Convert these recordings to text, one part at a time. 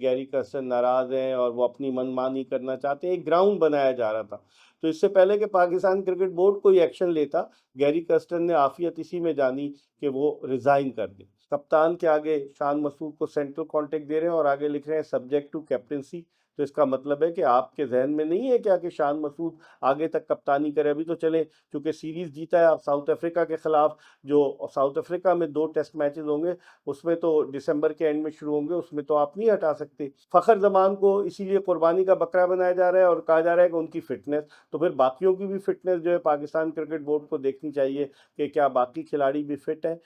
Gary Kirsten नाराज़ हैं और वो अपनी मनमानी करना चाहते हैं, एक ग्राउंड बनाया जा रहा था। तो इससे पहले कि पाकिस्तान क्रिकेट बोर्ड कोई एक्शन लेता, गैरी कर्स्टन ने आफ़ियत इसी में जानी कि वो रिज़ाइन कर दें। कप्तान के आगे शान मसूद को सेंट्रल कॉन्ट्रैक्ट दे रहे हैं और आगे लिख रहे हैं सब्जेक्ट टू कैप्टेंसी। तो इसका मतलब है कि आपके ज़हन में नहीं है क्या कि शान मसूद आगे तक कप्तानी करे? अभी तो चलें, चूँकि सीरीज़ जीता है, अब साउथ अफ्रीका के खिलाफ, जो साउथ अफ्रीका में 2 टेस्ट मैचेज़ होंगे, उसमें तो दिसंबर के एंड में शुरू होंगे, उसमें तो आप नहीं हटा सकते। फ़खर ज़मान को इसीलिए कुर्बानी का बकरा बनाया जा रहा है और कहा जा रहा है कि उनकी फ़िटनेस, तो फिर बाकियों की भी फ़िटनेस जो है पाकिस्तान क्रिकेट बोर्ड को देखनी चाहिए कि क्या बाकी खिलाड़ी भी फ़िट हैं।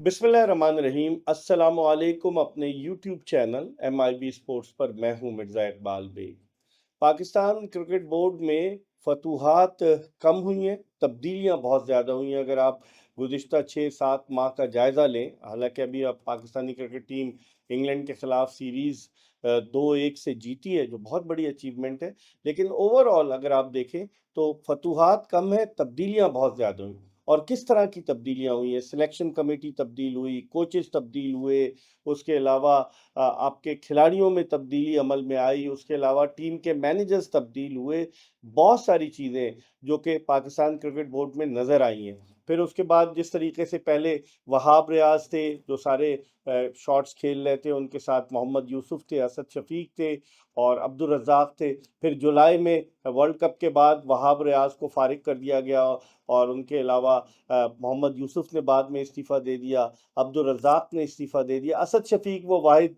बिस्मिल्लाहिर्रहमानिर्रहीम, अस्सलामु अलैकुम। अपने यूट्यूब चैनल MIB स्पोर्ट्स पर मैं हूं मिर्ज़ा इकबाल बेग। पाकिस्तान क्रिकेट बोर्ड में फतूहात कम हुई हैं, तब्दीलियां बहुत ज़्यादा हुई हैं। अगर आप गुज़िश्ता 6-7 माह का जायज़ा लें, हालांकि अभी अब पाकिस्तानी क्रिकेट टीम इंग्लैंड के ख़िलाफ़ सीरीज़ 2-1 से जीती है, जो बहुत बड़ी अचीवमेंट है। लेकिन ओवरऑल अगर आप देखें तो फतूहात कम है, तब्दीलियां बहुत ज़्यादा हुई। और किस तरह की तब्दीलियां हुई हैं? सिलेक्शन कमेटी तब्दील हुई, कोचेस तब्दील हुए, उसके अलावा आपके खिलाड़ियों में तब्दीली अमल में आई, उसके अलावा टीम के मैनेजर्स तब्दील हुए, बहुत सारी चीज़ें जो कि पाकिस्तान क्रिकेट बोर्ड में नज़र आई हैं। फिर उसके बाद जिस तरीके से पहले वहाब रियाज थे जो सारे शॉट्स खेल रहे थे, उनके साथ मोहम्मद यूसुफ थे, असद शफीक थे और अब्दुल रज़ाक थे। फिर जुलाई में वर्ल्ड कप के बाद वहाब रियाज को फारिग कर दिया गया और उनके अलावा मोहम्मद यूसुफ ने बाद में इस्तीफ़ा दे दिया, अब्दुल रज़ाक ने इस्तीफ़ा दे दिया। असद शफीक वो वाहिद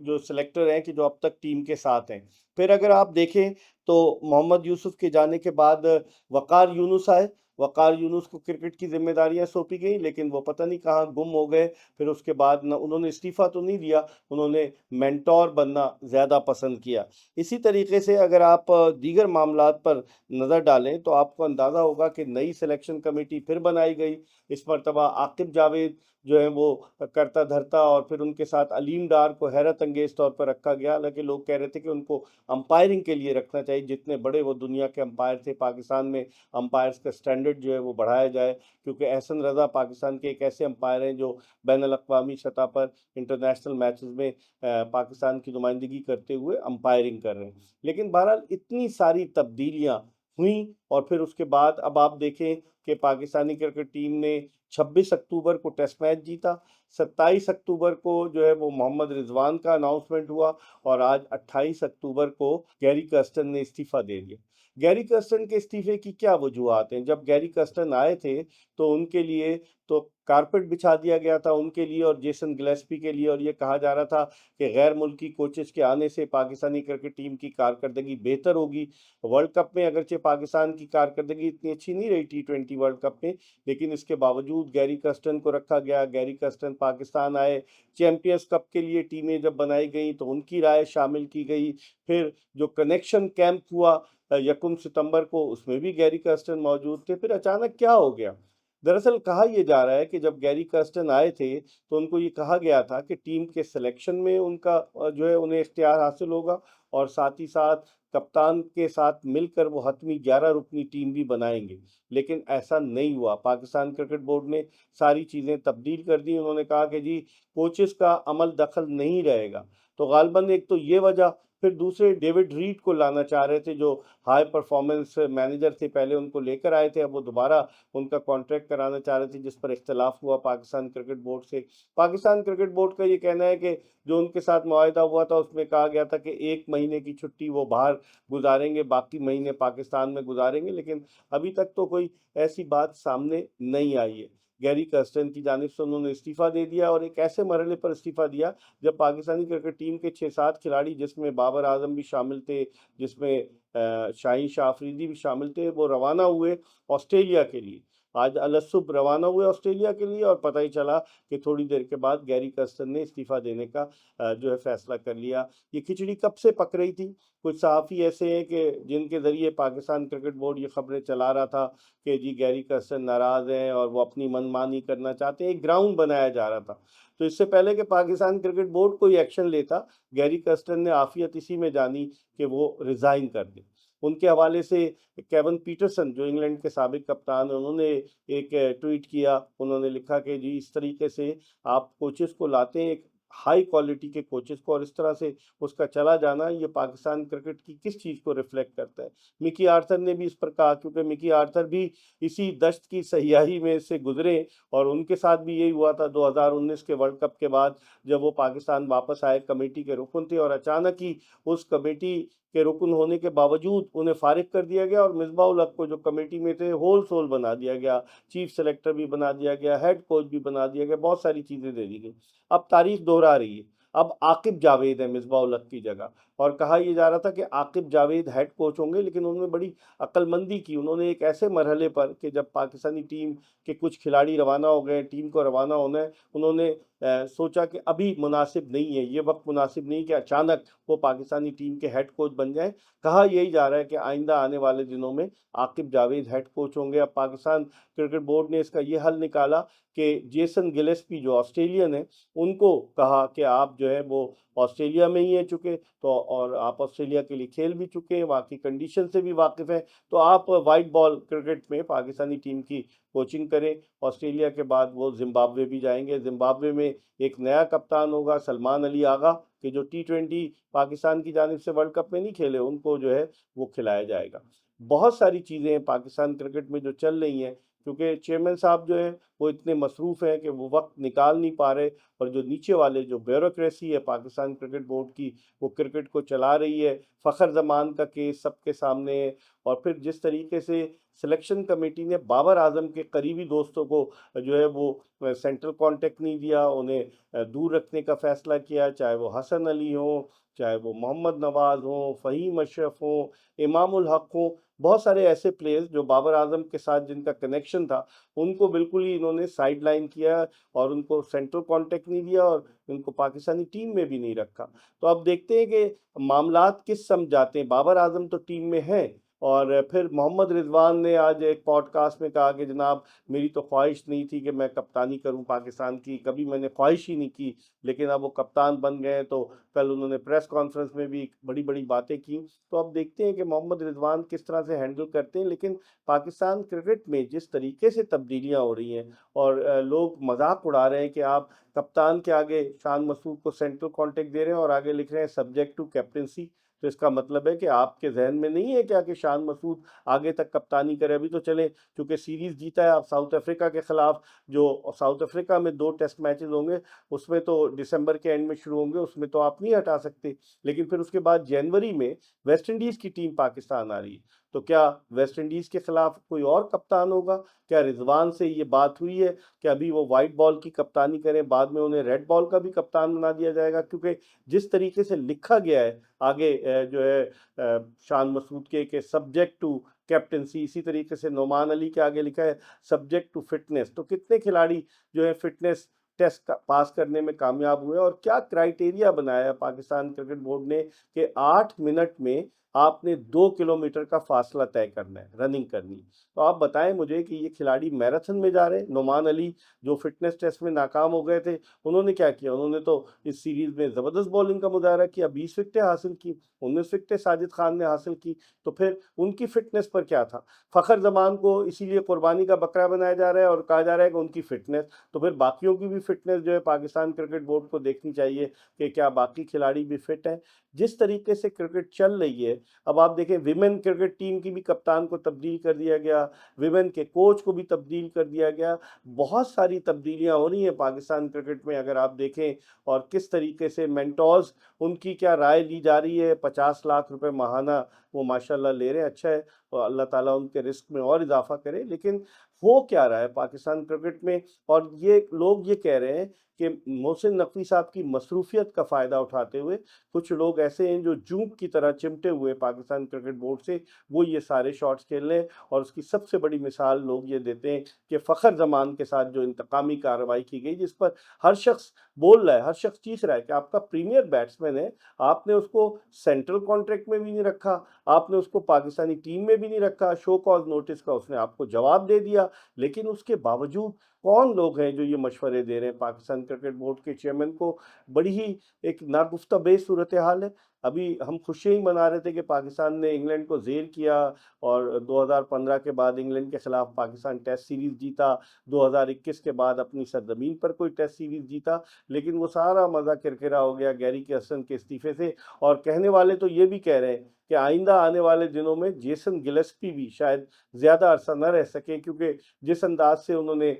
जो सिलेक्टर हैं कि जो अब तक टीम के साथ हैं। फिर अगर आप देखें तो मोहम्मद यूसुफ के जाने के बाद वक़ार यूनुस आए। वक़ार यूनुस को क्रिकेट की ज़िम्मेदारियाँ सौंपी गई, लेकिन वो पता नहीं कहाँ गुम हो गए। फिर उसके बाद न उन्होंने इस्तीफ़ा तो नहीं दिया, उन्होंने मेंटोर बनना ज़्यादा पसंद किया। इसी तरीके से अगर आप दीगर मामलात पर नज़र डालें तो आपको अंदाज़ा होगा कि नई सिलेक्शन कमेटी फिर बनाई गई। इस मरतबा आकिब जावेद जो है वो करता धरता और फिर उनके साथ अलीम डार को हैरत अंगेज तौर पर रखा गया। हालांकि लोग कह रहे थे कि उनको अंपायरिंग के लिए रखना चाहिए, जितने बड़े वो दुनिया के अंपायर थे, पाकिस्तान में अंपायर्स का स्टैंडर्ड जो है वो बढ़ाया जाए, क्योंकि एहसन रज़ा पाकिस्तान के एक ऐसे अंपायर हैं जो बैन अवी सतह पर इंटरनेशनल मैचेस में पाकिस्तान की नुमाइंदगी करते हुए अंपायरिंग कर रहे हैं। लेकिन बहरहाल इतनी सारी तब्दीलियाँ हुई और फिर उसके बाद अब आप देखें कि पाकिस्तानी क्रिकेट टीम ने 26 अक्टूबर को टेस्ट मैच जीता, 27 अक्टूबर को जो है वो मोहम्मद रिजवान का अनाउंसमेंट हुआ और आज 28 अक्टूबर को गैरी कर्स्टन ने इस्तीफ़ा दे दिया। गैरी कर्स्टन के इस्तीफे की क्या वजूहत हैं? जब गैरी कर्स्टन आए थे तो उनके लिए तो कारपेट बिछा दिया गया था, उनके लिए और जेसन गिलेस्पी के लिए, और ये कहा जा रहा था कि गैर मुल्की कोचेस के आने से पाकिस्तानी क्रिकेट टीम की कारकर्दगी बेहतर होगी। वर्ल्ड कप में अगरचे पाकिस्तान की कारकर्दगी इतनी अच्छी नहीं रही T20 वर्ल्ड कप में, लेकिन इसके बावजूद गैरी कर्स्टन को रखा गया। गैरी कर्स्टन पाकिस्तान आए, चैंपियंस कप के लिए टीमें जब बनाई गई तो उनकी राय शामिल की गई। फिर जो कनेक्शन कैंप हुआ 1 सितंबर को, उसमें भी गैरी कर्स्टन मौजूद थे। फिर अचानक क्या हो गया? दरअसल कहा यह जा रहा है कि जब गैरी कर्स्टन आए थे तो उनको ये कहा गया था कि टीम के सिलेक्शन में उनका जो है उन्हें इख्तियार हासिल होगा और साथ ही साथ कप्तान के साथ मिलकर वो हतमी 11 रुकनी टीम भी बनाएंगे। लेकिन ऐसा नहीं हुआ। पाकिस्तान क्रिकेट बोर्ड ने सारी चीज़ें तब्दील कर दी। उन्होंने कहा कि जी कोचेस का अमल दखल नहीं रहेगा। तो गालिबन एक तो ये वजह, फिर दूसरे डेविड रीड को लाना चाह रहे थे जो हाई परफॉर्मेंस मैनेजर थे, पहले उनको लेकर आए थे, अब वो दोबारा उनका कॉन्ट्रैक्ट कराना चाह रहे थे, जिस पर इख्तलाफ हुआ पाकिस्तान क्रिकेट बोर्ड से। पाकिस्तान क्रिकेट बोर्ड का ये कहना है कि जो उनके साथ मुआहदा हुआ था उसमें कहा गया था कि 1 महीने की छुट्टी वो बाहर गुजारेंगे, बाकी महीने पाकिस्तान में गुजारेंगे, लेकिन अभी तक तो कोई ऐसी बात सामने नहीं आई है। गैरी कर्स्टन की जानिब से उन्होंने इस्तीफ़ा दे दिया और एक ऐसे मरहले पर इस्तीफ़ा दिया जब पाकिस्तानी क्रिकेट टीम के 6-7 खिलाड़ी, जिसमें बाबर आजम भी शामिल थे, जिसमें शाहीन शाह अफरीदी भी शामिल थे, वो रवाना हुए ऑस्ट्रेलिया के लिए। आज अलसुब रवाना हुए ऑस्ट्रेलिया के लिए और पता ही चला कि थोड़ी देर के बाद गैरी कर्स्टन ने इस्तीफ़ा देने का जो है फैसला कर लिया। ये खिचड़ी कब से पक रही थी? कुछ सहाफ़ी ऐसे हैं कि जिनके ज़रिए पाकिस्तान क्रिकेट बोर्ड ये खबरें चला रहा था कि जी गैरी कर्स्टन नाराज़ हैं और वो अपनी मनमानी करना चाहते हैं, एक ग्राउंड बनाया जा रहा था। तो इससे पहले कि पाकिस्तान क्रिकेट बोर्ड कोई एक्शन लेता, गैरी कर्स्टन ने आफ़ियत इसी में जानी कि वो रिज़ाइन कर दें। उनके हवाले से केवन पीटरसन जो इंग्लैंड के साबिक कप्तान हैं, उन्होंने एक ट्वीट किया। उन्होंने लिखा कि जी इस तरीके से आप कोचेस को लाते हैं, एक हाई क्वालिटी के कोचेस को, और इस तरह से उसका चला जाना ये पाकिस्तान क्रिकेट की किस चीज़ को रिफ्लेक्ट करता है। मिकी आर्थर ने भी इस पर कहा, क्योंकि मिकी आर्थर भी इसी दश्त की सयाही में से गुजरे और उनके साथ भी यही हुआ था 2019 के वर्ल्ड कप के बाद, जब वो पाकिस्तान वापस आए, कमेटी के रुकन थे और अचानक ही उस कमेटी के रुकन होने के बावजूद उन्हें फारिग कर दिया गया और मिसबाह उल हक को जो कमेटी में थे होल सोल बना दिया गया, चीफ सेलेक्टर भी बना दिया गया, हेड कोच भी बना दिया गया, बहुत सारी चीज़ें दे दी गई। अब तारीख दोहरा रही है, अब आकिब जावेद है मिसबाह उल हक की जगह, और कहा यह जा रहा था कि आकिब जावेद हेड कोच होंगे, लेकिन उन्होंने बड़ी अक्लमंदी की। उन्होंने एक ऐसे मरहले पर कि जब पाकिस्तानी टीम के कुछ खिलाड़ी रवाना हो गए, टीम को रवाना होना है, उन्होंने सोचा कि अभी मुनासिब नहीं है, ये वक्त मुनासिब नहीं कि अचानक वो पाकिस्तानी टीम के हेड कोच बन जाएं। कहा यही जा रहा है कि आइंदा आने वाले दिनों में आकिब जावेद हेड कोच होंगे। अब पाकिस्तान क्रिकेट बोर्ड ने इसका ये हल निकाला कि जेसन गिलेस्पी जो ऑस्ट्रेलियन है, उनको कहा कि आप जो है वो ऑस्ट्रेलिया में ही है चुके, तो और आप ऑस्ट्रेलिया के लिए खेल भी चुके हैं, वहाँ की कंडीशन से भी वाकिफ़ हैं, तो आप वाइट बॉल क्रिकेट में पाकिस्तानी टीम की कोचिंग करें। ऑस्ट्रेलिया के बाद वो जिम्बाब्वे भी जाएंगे। जिम्बाब्वे में एक नया कप्तान होगा, सलमान अली आगा, कि जो T20 पाकिस्तान की जानिब से वर्ल्ड कप में नहीं खेले, उनको जो है वो खिलाया जाएगा। बहुत सारी चीज़ें हैं पाकिस्तान क्रिकेट में जो चल रही हैं, क्योंकि चेयरमैन साहब जो है वो इतने मसरूफ़ हैं कि वो वक्त निकाल नहीं पा रहे, और जो नीचे वाले जो ब्यूरोक्रेसी है पाकिस्तान क्रिकेट बोर्ड की, वो क्रिकेट को चला रही है। फ़खर जमान का केस सबके सामने है, और फिर जिस तरीके से सिलेक्शन कमेटी ने बाबर आजम के करीबी दोस्तों को जो है वो सेंट्रल कॉन्टेक्ट नहीं दिया, उन्हें दूर रखने का फैसला किया, चाहे वो हसन अली हों, चाहे वो मोहम्मद नवाज़ हों, फ़हीम अशरफ हों, इमाम उल हक हों, बहुत सारे ऐसे प्लेयर्स जो बाबर आजम के साथ जिनका कनेक्शन था, उनको बिल्कुल ही इन्होंने साइड लाइन किया और उनको सेंट्रल कॉन्टेक्ट नहीं दिया और उनको पाकिस्तानी टीम में भी नहीं रखा। तो अब देखते हैं कि मामलात किस समझ जाते हैं। बाबर आजम तो टीम में हैं, और फिर मोहम्मद रिजवान ने आज एक पॉडकास्ट में कहा कि जनाब मेरी तो ख्वाहिश नहीं थी कि मैं कप्तानी करूं पाकिस्तान की, कभी मैंने ख्वाहिश ही नहीं की, लेकिन अब वो कप्तान बन गए। तो कल उन्होंने प्रेस कॉन्फ्रेंस में भी बड़ी बड़ी बातें की। तो अब देखते हैं कि मोहम्मद रिजवान किस तरह से हैंडल करते हैं। लेकिन पाकिस्तान क्रिकेट में जिस तरीके से तब्दीलियाँ हो रही हैं, और लोग मजाक उड़ा रहे हैं कि आप कप्तान के आगे शान मसूद को सेंट्रल कॉन्टेक्ट दे रहे हैं और आगे लिख रहे हैं सब्जेक्ट टू कैप्टनसी, तो इसका मतलब है कि आपके जहन में नहीं है क्या कि शान मसूद आगे तक कप्तानी करे। अभी तो चले, क्योंकि सीरीज़ जीता है आप साउथ अफ्रीका के ख़िलाफ़, जो साउथ अफ्रीका में 2 टेस्ट मैचेस होंगे, उसमें तो दिसंबर के एंड में शुरू होंगे, उसमें तो आप नहीं हटा सकते। लेकिन फिर उसके बाद जनवरी में वेस्ट इंडीज़ की टीम पाकिस्तान आ रही है, तो क्या वेस्ट इंडीज़ के ख़िलाफ़ कोई और कप्तान होगा? क्या रिजवान से ये बात हुई है कि अभी वो वाइट बॉल की कप्तानी करें, बाद में उन्हें रेड बॉल का भी कप्तान बना दिया जाएगा? क्योंकि जिस तरीके से लिखा गया है आगे जो है शान मसूद के सब्जेक्ट टू कैप्टनसी, इसी तरीके से नोमान अली के आगे लिखा है सब्जेक्ट टू फिटनेस। तो कितने खिलाड़ी जो है फिटनेस टेस्ट पास करने में कामयाब हुए, और क्या क्राइटेरिया बनाया है पाकिस्तान क्रिकेट बोर्ड ने कि 8 मिनट में आपने 2 किलोमीटर का फासला तय करना है, रनिंग करनी है। तो आप बताएं मुझे कि ये खिलाड़ी मैराथन में जा रहे हैं। नोमान अली जो फिटनेस टेस्ट में नाकाम हो गए थे, उन्होंने क्या किया? उन्होंने तो इस सीरीज में ज़बरदस्त बॉलिंग का मुजाहरा किया, 20 विकेटें हासिल की, 19 विकेटें साजिद खान ने हासिल की। तो फिर उनकी फिटनेस पर क्या था? फ़खर जमान को इसीलिए कुर्बानी का बकरा बनाया जा रहा है और कहा जा रहा है कि उनकी फिटनेस, तो फिर बाकियों की भी फिटनेस जो है पाकिस्तान क्रिकेट बोर्ड को देखनी चाहिए कि क्या बाकी खिलाड़ी भी फिट हैं। जिस तरीके से क्रिकेट चल रही है, अब आप देखें विमेन क्रिकेट टीम की भी कप्तान को तब्दील कर दिया गया, विमेन के कोच को भी तब्दील कर दिया गया। बहुत सारी तब्दीलियां हो रही हैं पाकिस्तान क्रिकेट में, अगर आप देखें, और किस तरीके से मेंटोर्स, उनकी क्या राय ली जा रही है। 50 लाख रुपए माहाना वो माशाल्लाह ले रहे हैं, अच्छा है, तो अल्लाह ताला उनके रिस्क में और इजाफा करे। लेकिन हो क्या रहा है पाकिस्तान क्रिकेट में, और ये लोग ये कह रहे हैं कि मोहसिन नकवी साहब की मसरूफियत का फ़ायदा उठाते हुए कुछ लोग ऐसे हैं जो जूक की तरह चिमटे हुए पाकिस्तान क्रिकेट बोर्ड से, वो ये सारे शॉट्स खेल रहे हैं। और उसकी सबसे बड़ी मिसाल लोग ये देते हैं कि फ़खर जमान के साथ जो इंतकामी कार्रवाई की गई, जिस पर हर शख्स बोल रहा है, हर शख्स चीख रहा है कि आपका प्रीमियर बैट्समैन है, आपने उसको सेंट्रल कॉन्ट्रैक्ट में भी नहीं रखा, आपने उसको पाकिस्तानी टीम में भी नहीं रखा, शो कॉज नोटिस का उसने आपको जवाब दे दिया। लेकिन उसके बावजूद कौन लोग हैं जो ये मशवरे दे रहे हैं पाकिस्तान क्रिकेट बोर्ड के चेयरमैन को? बड़ी ही एक नागुफ्ता बेस सूरत हाल है। ابھی ہم خوشیاں ہی منا رہے تھے کہ پاکستان نے انگلینڈ کو زیر کیا، اور 2015 کے بعد انگلینڈ کے خلاف پاکستان ٹیسٹ سیریز جیتا، 2021 کے بعد اپنی سرزمین پر کوئی ٹیسٹ سیریز جیتا، لیکن وہ سارا مزہ کرکرا ہو گیا گیری کیرسٹن کے استعفے سے۔ اور کہنے والے تو یہ بھی کہہ رہے ہیں کہ آئندہ آنے والے دنوں میں جیسن گلسپی بھی شاید زیادہ عرصہ نہ رہ سکے، کیونکہ جس انداز سے انہوں نے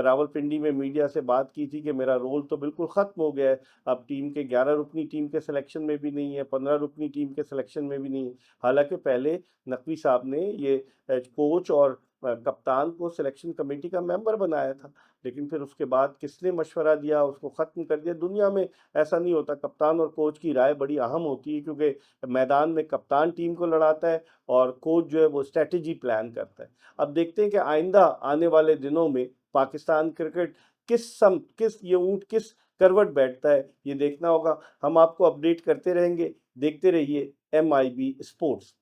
راولپنڈی میں میڈیا سے بات کی تھی کہ میرا رول تو بالکل ختم ہو گیا ہے، اب ٹیم کے 11 رکنی ٹیم کے سلیکشن میں بھی نہیں ہے، 15 رکنی ٹیم کے سلیکشن میں بھی نہیں ہے۔ حالانکہ پہلے نقوی صاحب نے یہ کوچ اور کپتان کو سلیکشن کمیٹی کا ممبر بنایا تھا، لیکن پھر اس کے بعد کس نے مشورہ دیا، اس کو ختم کر دیا۔ دنیا میں ایسا نہیں ہوتا، کپتان اور کوچ کی رائے بڑی اہم ہوتی ہے، کیونکہ میدان میں کپتان ٹیم کو لڑاتا ہے اور کوچ جو ہے وہ اسٹریٹجی پلان کرتا ہے۔ اب دیکھتے ہیں کہ آئندہ آنے والے دنوں میں پاکستان کرکٹ کس سمت، یہ اونٹ کس کروٹ بیٹھتا ہے، یہ دیکھنا ہوگا۔ ہم آپ کو اپڈیٹ کرتے رہیں گے، دیکھتے رہیے MIB اسپورٹس۔